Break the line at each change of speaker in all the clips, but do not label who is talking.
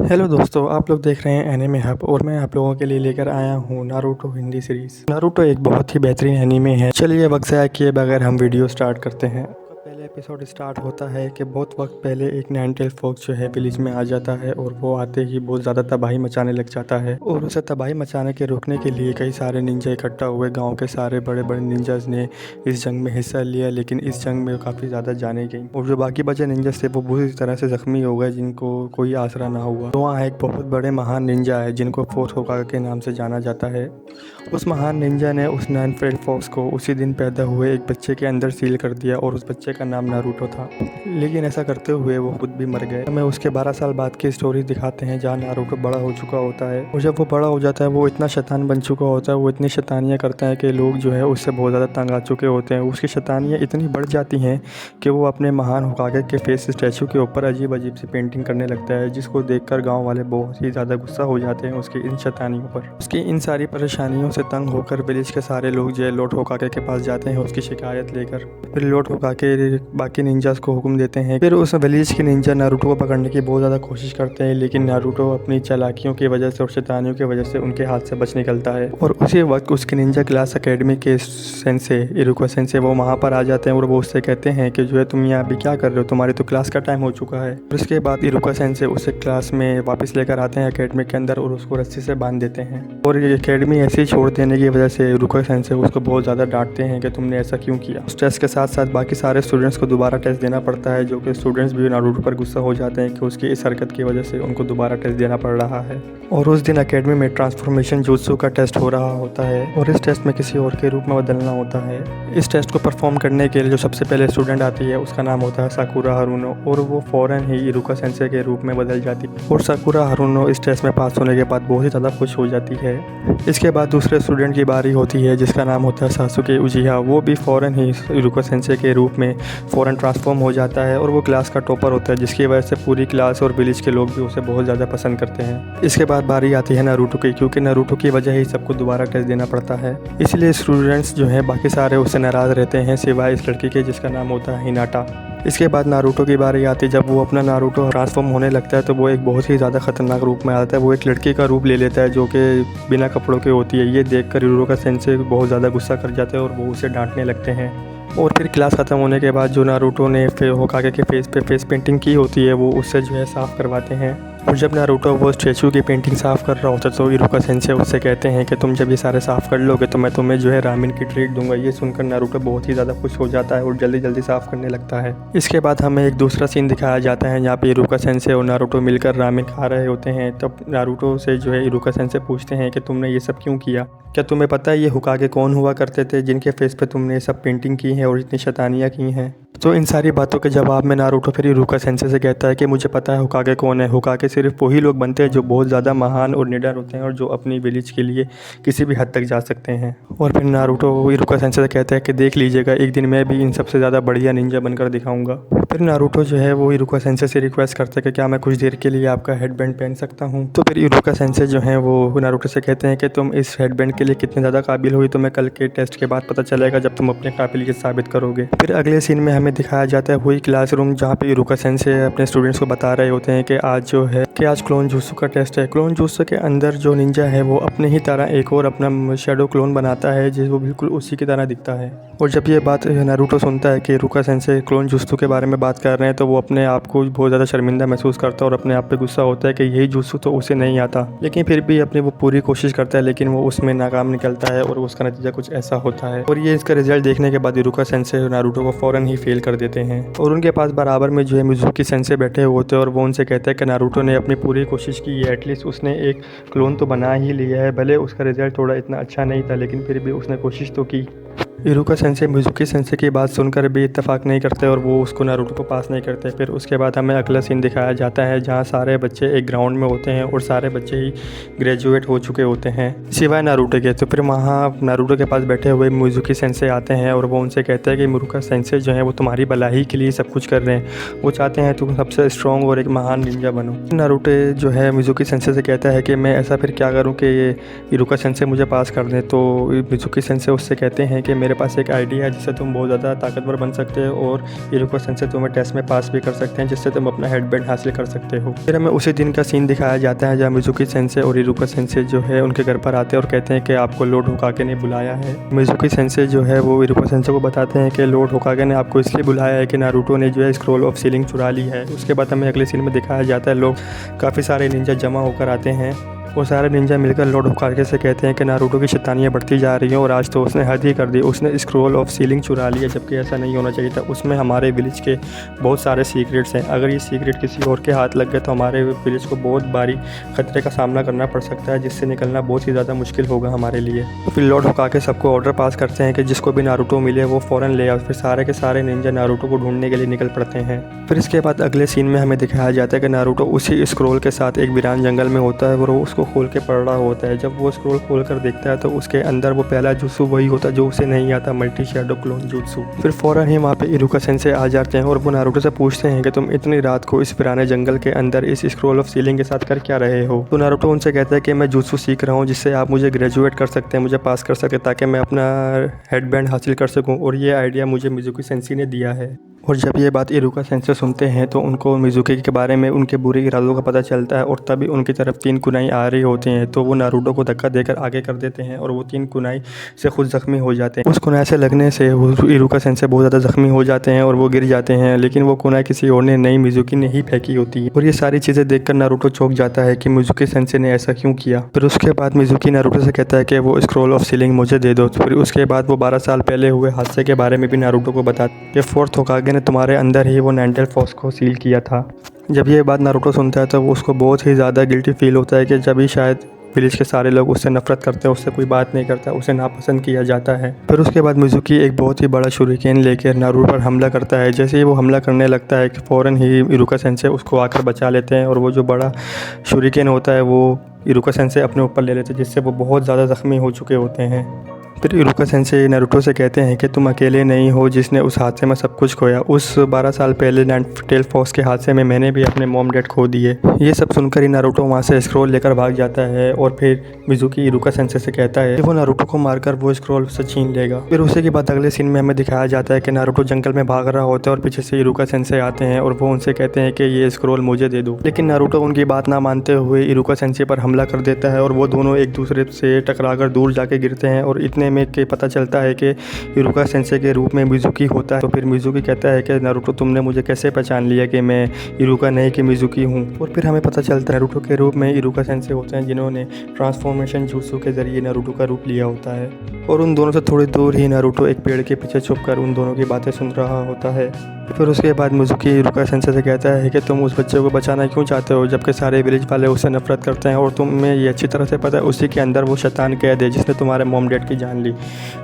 Hello दोस्तों, आप लोग देख रहे हैं एनिमे हब और मैं आप लोगों के लिए लेकर आया हूँ नारुतो हिंदी सीरीज़। नारुतो एक बहुत ही बेहतरीन एनिमे है। चलिए वक्त ज़ाया किए बगैर हम वीडियो स्टार्ट करते हैं। पहले एपिसोड स्टार्ट होता है कि बहुत वक्त पहले एक नाइनटेल फॉक्स जो है विलेज में आ जाता है और वो आते ही बहुत ज़्यादा तबाही मचाने लग जाता है और उसे तबाही मचाने के रोकने के लिए कई सारे निंजा इकट्ठा हुए। गांव के सारे बड़े बड़े निंजास ने इस जंग में हिस्सा लिया, लेकिन इस जंग में काफ़ी ज़्यादा जाने गई और जो बाकी बचे निंजास थे वो बुरी तरह से ज़ख्मी हो गए, जिनको कोई आसरा ना हुआ। तो वहाँ एक बहुत बड़े महान निंजा है जिनको फोर्थ होकागे के नाम से जाना जाता है। उस महान निंजा ने उस नाइनटेल फॉक्स को उसी दिन पैदा हुए एक बच्चे के अंदर सील कर दिया और उस बच्चे का नाम नारुतो था। लेकिन ऐसा करते हुए वो खुद भी मर गए। हमें उसके 12 साल बाद की स्टोरी दिखाते हैं जहाँ नारुतो बड़ा हो चुका होता है और जब वो बड़ा हो जाता है वो इतना शैतान बन चुका होता है, वो इतनी शैतानियाँ करता है कि लोग जो है उससे बहुत ज़्यादा तंग आ चुके होते हैं। उसकी शैतानियाँ इतनी बढ़ जाती हैं कि वो अपने महान होकागे के फेस स्टैचू के ऊपर अजीब अजीब सी पेंटिंग करने लगता है, जिसको देखकर गाँव वाले बहुत ही ज़्यादा गुस्सा हो जाते हैं उसकी इन शैतानियों पर। उसकी इन सारी परेशानियों से तंग होकर विलेज के सारे लोग जो है लॉर्ड होकागे के पास जाते हैं उसकी शिकायत लेकर। फिर लॉर्ड होकागे बाकी निंजास को हुक्म देते हैं। फिर उस विलेज के निंजा नारुतो को पकड़ने की बहुत ज़्यादा कोशिश करते हैं, लेकिन नारुतो अपनी चालाकियों की वजह से और शैतानियों की वजह से उनके हाथ से बच निकलता है। और उसी वक्त उसके निंजा क्लास एकेडमी के सेंसे इरुका सेंसे वो वहाँ पर आ जाते हैं और वो उससे कहते हैं कि जो है तुम यहाँ अभी क्या कर रहे हो, तुम्हारी तो क्लास का टाइम हो चुका है। और उसके बाद इरुका सेंसे उसे क्लास में वापस लेकर आते हैं एकेडमी के अंदर और उसको रस्सी से बांध देते हैं। और ये एकेडमी ऐसे ही छोड़ देने की वजह से इरुका सेंसे उसको बहुत ज़्यादा डांटते हैं कि तुमने ऐसा क्यों किया। उस टेस्ट के साथ साथ बाकी सारे स्टूडेंट्स को दोबारा टेस्ट देना पड़ता है, जो कि स्टूडेंट्स भी नारुतो पर गुस्सा हो जाते हैं कि उसकी इस हरकत की वजह से उनको दोबारा टेस्ट देना पड़ रहा है। और उस दिन एकेडमी में ट्रांसफॉर्मेशन जुत्सु का टेस्ट हो रहा होता है और इस टेस्ट में किसी और के रूप में बदलना होता है। इस टेस्ट को परफॉर्म करने के लिए जो सबसे पहले स्टूडेंट आती है उसका नाम होता है साकुरा हारुनो और वो फ़ौरन ही इरुका सेंसे के रूप में बदल जाती है। और साकुरा हारुनो इस टेस्ट में पास होने के बाद बहुत ही ज़्यादा खुश हो जाती है। इसके बाद दूसरे स्टूडेंट की बारी होती है जिसका नाम होता है सासुके उचिहा। वो भी फ़ौरन ही इरुका सेंसे के रूप में फ़ौरन ट्रांसफॉर्म हो जाता है और वो क्लास का टॉपर होता है, जिसकी वजह से पूरी क्लास और विलेज के लोग भी उसे बहुत ज़्यादा पसंद करते हैं। इसके बाद बारी आती है नारुतो की, क्योंकि नारुतो की वजह ही सबको दोबारा टेस्ट देना पड़ता है। इसलिए स्टूडेंट्स जो हैं बाकी सारे उससे नाराज़ रहते हैं सिवाय इस लड़की के जिसका नाम होता है हिनाटा। इसके बाद नारुतो की बारी आती है। जब वो अपना नारुतो ट्रांसफॉर्म होने लगता है तो वो एक बहुत ही ज़्यादा खतरनाक रूप में आता है। वो एक लड़की का रूप ले लेता है जो कि बिना कपड़ों के होती है। ये देखकर इरुका सेंसे बहुत ज़्यादा गुस्सा कर जाते हैं और वो उसे डांटने लगते हैं। और फिर क्लास ख़त्म होने के बाद जो नारुतो ने होकागे के फेस पे फेस पेंटिंग की होती है वो उससे जो है साफ़ करवाते हैं। और जब नारुतो वो स्टैचू की पेंटिंग साफ़ कर रहा होता है तो इरुका सेंसे उससे कहते हैं कि तुम जब ये सारे साफ़ कर लोगे तो मैं तुम्हें जो है रामेन की ट्रीट दूंगा। ये सुनकर नारुतो बहुत ही ज़्यादा खुश हो जाता है और जल्दी जल्दी साफ़ करने लगता है। इसके बाद हमें एक दूसरा सीन दिखाया जाता है जहाँ पे इरुका सेंसे और नारुतो मिलकर रामेन खा रहे होते हैं। तब नारुतो से जो है इरुका सेंसे पूछते हैं कि तुमने ये सब क्यों किया, क्या तुम्हें पता है ये होकागे कौन हुआ करते थे जिनके फेस पे तुमने ये सब पेंटिंग की है और इतनी शैतानियाँ की हैं। तो इन सारी बातों के जवाब में नारुतो फिर इरुका सेंसे से कहता है कि मुझे पता है होकागे कौन है। होकागे सिर्फ वही लोग बनते हैं जो बहुत ज़्यादा महान और निडर होते हैं और जो अपनी विलेज के लिए किसी भी हद तक जा सकते हैं। और फिर नारुतो इरुका सेंसे से कहता है कि देख लीजिएगा, एक दिन मैं भी इन सबसे ज़्यादा बढ़िया निंजा बनकर दिखाऊंगा। फिर नारुतो जो है वो इरुका सेंसे से रिक्वेस्ट करता है कि क्या मैं कुछ देर के लिए आपका हेडबैंड पहन सकता हूँ। तो फिर इरुका सेंसे जो है वो नारुतो से कहते हैं कि तुम इस हेडबैंड के लिए कितने ज़्यादा काबिल हुई तो मैं कल के टेस्ट के बाद पता चलेगा जब तुम अपने काबिलियत साबित करोगे। फिर अगले सीन में हमें दिखाया जाता है वही क्लासरूम जहाँ पे इरुका सेंसे अपने स्टूडेंट्स को बता रहे होते हैं कि आज जो है कि आज क्लोन जुत्सु का टेस्ट है। क्लोन जुत्सु के अंदर जो निंजा है वो अपने ही तरह एक और अपना शैडो क्लोन बनाता है जो बिल्कुल उसी की तरह दिखता है। और जब ये बात नारुतो सुनता है कि इरुका सेंसे क्लोन जुत्सु के बारे में बात कर रहे हैं तो वो अपने आप को बहुत ज़्यादा शर्मिंदा महसूस करता है और अपने आप पे गुस्सा होता है कि यही जुत्सु तो उसे नहीं आता। लेकिन फिर भी अपनी वो पूरी कोशिश करता है, लेकिन वो उसमें नाकाम निकलता है और उसका नतीजा कुछ ऐसा होता है। और ये इसका रिजल्ट देखने के बाद इरुका सेंसे नारुतो को फ़ौरन ही फेल कर देते हैं। और उनके पास बराबर में जो है मिज़ुकी सेंसे बैठे होते हैं और वो उनसे कहते हैं कि नारुतो ने अपनी पूरी कोशिश की है, एटलीस्ट उसने एक क्लोन तो बना ही लिया है। भले उसका रिजल्ट थोड़ा इतना अच्छा नहीं था लेकिन फिर भी उसने कोशिश तो की। इरुका सेंसे मिज़ुकी सेंसे की बात सुनकर भी इत्तेफाक नहीं करते और वो उसको नारुतो को पास नहीं करते। फिर उसके बाद हमें अगला सीन दिखाया जाता है जहाँ सारे बच्चे एक ग्राउंड में होते हैं और सारे बच्चे ही ग्रेजुएट हो चुके होते हैं सिवाय नारुतो के। तो फिर वहाँ नारुतो के पास बैठे हुए मिज़ुकी सेंसे आते हैं और वो उनसे कहते हैं कि इरुका सेंसे जो है वो तुम्हारी भलाई के लिए सब कुछ कर रहे हैं। वो चाहते हैं तुम सबसे स्ट्रॉन्ग और एक महान निंजा बनो। नारुतो जो है मिज़ुकी सेंसे से कहता है कि मैं ऐसा फिर क्या करूँ कि ये इरुका सेंसे मुझे पास कर दें। तो मिज़ुकी सेंसे उससे कहते हैं हैं कि मेरे पास एक आइडिया है जिससे तुम बहुत ज़्यादा ताकतवर बन सकते हो और इरुका सेंसे तुम्हें टेस्ट में पास भी कर सकते हैं, जिससे तुम अपना हेडबैंड हासिल कर सकते हो। फिर हमें उसी दिन का सीन दिखाया जाता है जहाँ मिजुकी सेंसे और इरुका सेंसे जो है उनके घर पर आते हैं और कहते हैं कि आपको लॉर्ड होकागे ने बुलाया है। मिजुकी सेंसे जो है वो इरुका सेंसे को बताते हैं कि लॉर्ड होकागे ने आपको इसलिए बुलाया है कि नारुतो ने जो है स्क्रॉल ऑफ सीलिंग चुरा ली है। उसके बाद हमें अगले सीन में दिखाया जाता है लोग काफ़ी सारे निंजा जमा होकर आते हैं और सारे निंजा मिलकर लॉर्ड होकागे से कहते हैं कि नारुतो की शैतानियाँ बढ़ती जा रही हैं और आज तो उसने हद ही कर दी, उसने स्क्रॉल ऑफ सीलिंग चुरा लिया, जबकि ऐसा नहीं होना चाहिए था। उसमें हमारे विलेज के बहुत सारे सीक्रेट्स हैं, अगर ये सीक्रेट किसी और के हाथ लग गए तो हमारे विलेज को बहुत भारी खतरे का सामना करना पड़ सकता है, जिससे निकलना बहुत ही ज़्यादा मुश्किल होगा हमारे लिए। तो फिर लॉर्ड होकागे सबको ऑर्डर पास करते हैं कि जिसको भी नारुतो मिले वो फ़ौरन ले आओ। फिर सारे के सारे निंजा नारुतो को ढूंढने के लिए निकल पड़ते हैं। फिर इसके बाद अगले सीन में हमें दिखाया जाता है कि नारुतो उसी स्क्रॉल के साथ एक वीरान जंगल में होता है और वो उसको खोल के पढ़ रहा होता है। जब वो स्क्रॉल खोल कर देखता है तो उसके अंदर वो पहला जुत्सु वही होता है जो उसे नहीं आता, मल्टी शैडो क्लोन जुत्सु। फिर फौरन ही वहाँ पे इरुका सेंसे आ जाते हैं और वो नारुतो से पूछते हैं कि तुम इतनी रात को इस पुराने जंगल के अंदर इस स्क्रॉल ऑफ सीलिंग के साथ कर क्या रहे हो। तो नारुतो उनसे कहता है कि मैं जुत्सु सीख रहा हूँ जिससे आप मुझे ग्रेजुएट कर सकते हैं, मुझे पास कर सकते हैं, ताकि मैं अपना हेडबैंड हासिल कर सकूँ, और ये आइडिया मुझे मिजुकी सेंसी ने दिया है। और जब ये बात इरुका सेंसे सुनते हैं तो उनको मिजुकी के बारे में उनके बुरे इरादों का पता चलता है और तभी उनकी तरफ 3 कुनाई आ रही होती हैं। तो वो नारुतो को धक्का देकर आगे कर देते हैं और वो 3 कुनाई से खुद ज़ख्मी हो जाते हैं। उस कुनाई से लगने से इरुका सेंसे बहुत ज़्यादा ज़ख्मी हो जाते हैं और वो गिर जाते हैं, लेकिन वो कुनाई किसी और ने नहीं, मिजुकी ने ही फेंकी होती है। और ये सारी चीज़ें देखकर नारुतो चौंक जाता है कि मिजुकी सेंसे ने ऐसा क्यों किया। फिर उसके बाद मिजुकी नारुतो से कहता है कि वो स्क्रॉल ऑफ सीलिंग मुझे दे दो। फिर उसके बाद वो 12 साल पहले हुए हादसे के बारे में भी नारुतो को बताते हैं कि फोर्थ होकागे ने तुम्हारे अंदर ही वो नैंडल फॉस को सील किया था। जब ये बात नारुतो सुनता है तो वो उसको बहुत ही ज़्यादा गिल्टी फील होता है कि जब ही शायद विलेज के सारे लोग उससे नफरत करते हैं, उससे कोई बात नहीं करता, उसे नापसंद किया जाता है। फिर उसके बाद मिजुकी एक बहुत ही बड़ा शुरिकेन लेकर नारुतो पर हमला करता है। जैसे ही वो हमला करने लगता है कि फ़ौरन ही इरुका सेंसे उसको आकर बचा लेते हैं और वो जो बड़ा शुरिकेन होता है वो इरुका सेंसे अपने ऊपर ले लेते हैं, जिससे वो बहुत ज़्यादा ज़ख्मी हो चुके होते हैं। फिर इरुका सेंसे नारुतो से कहते हैं कि तुम अकेले नहीं हो जिसने उस हादसे में सब कुछ खोया। उस 12 साल पहले नैंडल फॉस के हादसे में मैंने भी अपने मॉम डैड खो दिए। ये सब सुनकर ही नारुतो वहाँ से स्क्रॉल लेकर भाग जाता है और फिर मिजुकी इरुका सेंसे से कहता है कि वो नारुतो को मारकर वो स्क्रॉल से छीन लेगा। फिर उसी के बाद अगले सीन में हमें दिखाया जाता है कि नारुतो जंगल में भाग रहा होता है और पीछे से इरुका सेंसे आते हैं और वो उनसे कहते हैं कि ये स्क्रॉल मुझे दे दो। लेकिन नारुतो उनकी बात ना मानते हुए इरुका सेंसे पर हमला कर देता है और वो दोनों एक दूसरे से टकराकर दूर जाके गिरते हैं और इतने में के पता चलता है कि इरुका सेंसे के रूप में मिजुकी होता है। तो फिर मिजुकी कहता है कि नारुतो तुमने मुझे कैसे पहचान लिया कि मैं इरुका नहीं कि मिजुकी हूँ। और फिर हमें पता चलता है नारुतो के रूप में इरुका सेंसे होते हैं जिन्होंने ट्रांसफॉर्मेशन जुत्सु के जरिए नारुतो का रूप लिया होता है। और उन दोनों से थोड़ी दूर ही नारुतो एक पेड़ के पीछे छुपकर उन दोनों की बातें सुन रहा होता है। फिर उसके बाद मिजुकी इरुका सेंसे से कहता है कि तुम उस बच्चे को बचाना क्यों चाहते हो जबकि सारे विलेज वाले उससे नफरत करते हैं और तुम्हें ये अच्छी तरह से पता है उसी के अंदर वो शैतान कैद है जिसने तुम्हारे मॉम डैड की जान ली।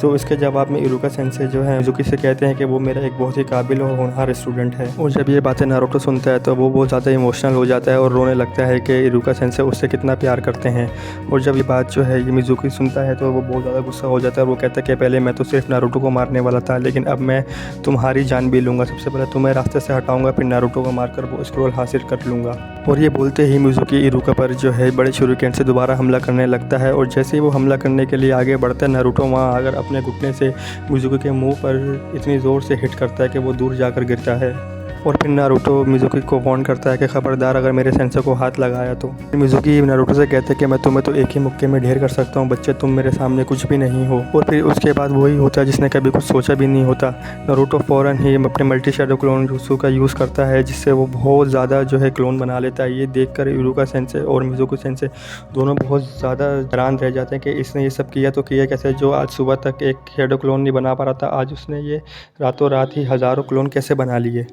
तो इसके जवाब में इरुका सेंसे जो है मिजुकी से कहते हैं कि वो मेरा एक बहुत ही काबिल और होनहार स्टूडेंट है। और जब ये बातें नारुतो सुनता है तो वो बहुत ज़्यादा इमोशनल हो जाता है और रोने लगता है कि इरुका सेंसे उससे कितना प्यार करते हैं। और जब ये बात जो है ये मिजुकी सुनता है तो वो बहुत ज़्यादा गुस्सा हो जाता है और वो कहता है कि पहले मैं तो सिर्फ नारुतो को मारने वाला था, लेकिन अब मैं तुम्हारी जान भी लूँगा। सबसे पहले तुम्हें रास्ते से हटाऊंगा, फिर नारुतो को मारकर वो स्क्रॉल हासिल कर लूँगा। और ये बोलते ही मिजुकी इरुका पर जो है बड़े शुरिकेन से दोबारा हमला करने लगता है और जैसे ही वो हमला करने के लिए आगे बढ़ता है नारुतो वहाँ आकर अपने घुटने से मिजुकी के मुंह पर इतनी ज़ोर से हिट करता है कि वो दूर जाकर गिरता है। और फिर नारुतो मिजुकी को वार्न करता है कि खबरदार अगर मेरे सेंसे को हाथ लगाया तो। मिजुकी नारुतो से कहते हैं कि मैं तुम्हें तो एक ही मुक्के में ढेर कर सकता हूँ बच्चे, तुम मेरे सामने कुछ भी नहीं हो। और फिर उसके बाद वही होता है जिसने कभी कुछ सोचा भी नहीं होता। नारुतो फ़ौरन ही अपने मल्टी शैडो क्लोन जुत्सु का यूज़ करता है जिससे वो बहुत ज़्यादा जो है क्लोन बना लेता है। ये देखकर इरुका सेंसे और मिजुकी सेंसे दोनों बहुत ज़्यादा हैरान रह जाते हैं कि इसने ये सब किया तो किया कैसे, जो आज सुबह तक एक शैडो क्लोन नहीं बना पा रहा था आज उसने ये रातों रात ही हज़ारों क्लोन कैसे बना लिए।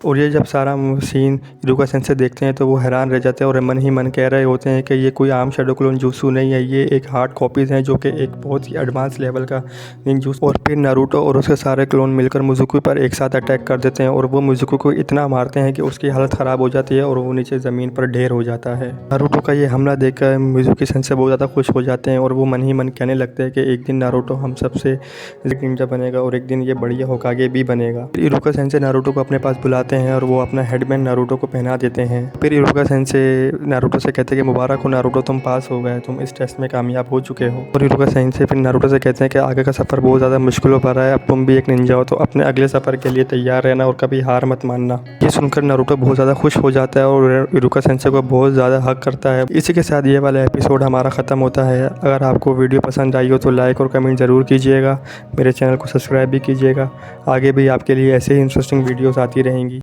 और ये जब सारा सीन इरुका सेंसे देखते हैं तो वो हैरान रह जाते हैं और मन ही मन कह रहे होते हैं कि ये कोई आम शैडो क्लोन जुत्सु नहीं है, ये एक हार्ड कॉपीज़ हैं जो कि एक बहुत ही एडवांस लेवल का निंजुत्सु। और फिर नारुतो और उसके सारे क्लोन मिलकर मिजुकी पर एक साथ अटैक कर देते हैं और वो मिजुकी को इतना मारते हैं कि उसकी हालत ख़राब हो जाती है और वो नीचे ज़मीन पर ढेर हो जाता है। नारुतो का ये हमला देखकर मिजुकी सेंसे बहुत ज़्यादा खुश हो जाते हैं और वो मन ही मन कहने लगते हैं कि एक दिन नारुतो हम सबसे निंजा बनेगा और एक दिन ये बढ़िया होकागे भी बनेगा। इरुका सेंसे नारुतो को अपने पास बुलाते आते हैं और वो अपना हेडबैंड नारुतो को पहना देते हैं। फिर इरुका सेंसेई नारुतो से कहते हैं कि मुबारक हो नारुतो, तुम पास हो गए, तुम इस टेस्ट में कामयाब हो चुके हो। और इरुका सेंसेई फिर नारुतो से कहते हैं कि आगे का सफ़र बहुत ज़्यादा मुश्किल हो पा रहा है, अब तुम भी एक निंजा हो तो अपने अगले सफ़र के लिए तैयार रहना और कभी हार मत मानना। ये सुनकर नारुतो बहुत ज़्यादा खुश हो जाता है और इरुका सेंसेई को बहुत ज़्यादा हक करता है। इसी के साथ ये वाला एपिसोड हमारा ख़त्म होता है। अगर आपको वीडियो पसंद आई हो तो लाइक और कमेंट ज़रूर कीजिएगा। मेरे चैनल को सब्सक्राइब भी कीजिएगा। आगे भी आपके लिए ऐसे ही इंटरेस्टिंग वीडियोस आती रहेंगी।